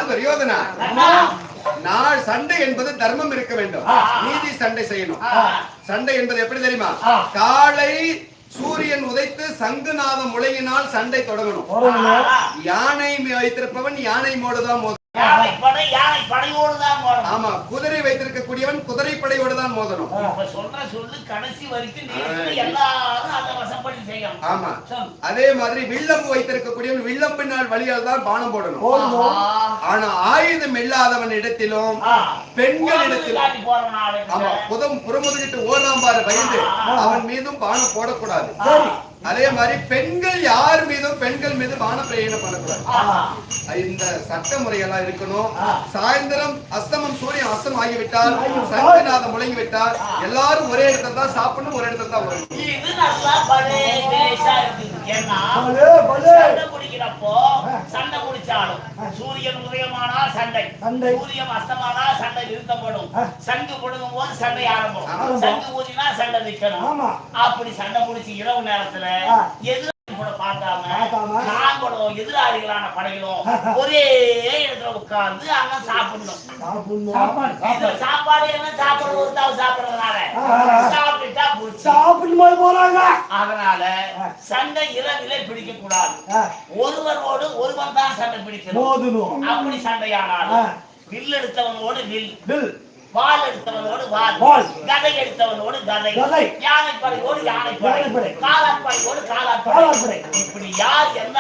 துரியோதனா, நாள் சண்டை என்பது தர்மம் இருக்க வேண்டும். நீதி சண்டை செய்யணும். சண்டை என்பது எப்படி தெரியுமா? காலை சூரியன் உதைத்து சங்குநாதம் முழங்கினால் சண்டை தொடங்கணும். யானை வைத்திருப்பவன் யானை மோடுதான் மோதணும். ஆமா, குதிரை வைத்திருக்கக்கூடியவன் குதிரை படையோடு தான் மோதணும். ஆமா, அதே மாதிரி வில்லம்பு வைத்திருக்கக்கூடியவன் வில்லம்பினால் வழியால் தான் பானம் போடணும். ஆனா ஆயுதம் இல்லாதவன் இடத்திலும் பெண்கள் இடத்திலும் ஆமா புறமுதுகிட்டு ஓடாம் பாரு பயந்து அவன் மீதும் பானம் போடக்கூடாது. அதே மாதிரி பெண்கள் யார் மீதும் பெண்கள் மீது பான பிரயோகம் பண்ணக்கூடாது. இந்த சட்ட முறையெல்லாம் இருக்கணும். சாயந்தரம் அஸ்தமம் சூரியன் அஸ்தம் ஆகிவிட்டால் சங்கநாதம் முழங்கிவிட்டால் எல்லாரும் ஒரே இடத்துல தான் சாப்பிடணும், ஒரே இடத்துல தான் வரும். சண்டை முடிச்சாலும் சூரியன் உதயமானால் சண்டை, சூரியன் அஸ்தமானால் சண்டை நிறுத்தப்படும். சங்கு கொடுக்கும் போது சண்டை ஆரம்பம், சங்கு ஊதினா சண்டை நிற்கணும். அப்படி சண்டை முடிச்சு இரவு நேரத்துல எதிராளி கூட பார்க்காம நாங்களும் எதிராளிகளான படைகளும் ஒரே இடத்துல உட்கார்ந்து அங்க சாப்பிடணும். சாப்பாடு என்ன சாப்பிடுறது ஒருத்தாவது சாப்பிடுறதுனால சாப்பிட்டுட்டா சாப்பிட்டு போறாங்க. அதனால சண்டை இரவிலே பிடிக்க கூடாது. ஒருவரோடு ஒருவன் தான் சண்டை பிடிக்கணும். அப்படி சண்டையானாலும் வில் எடுத்தவனோடு வில், வால் எடுத்தவனோடு வால், கதை எடுத்தவனோடு கதை, யானைப்படையோடு யானைப்படை, காலாட்படையோடு காலாட்படை. இப்படி யார் என்ன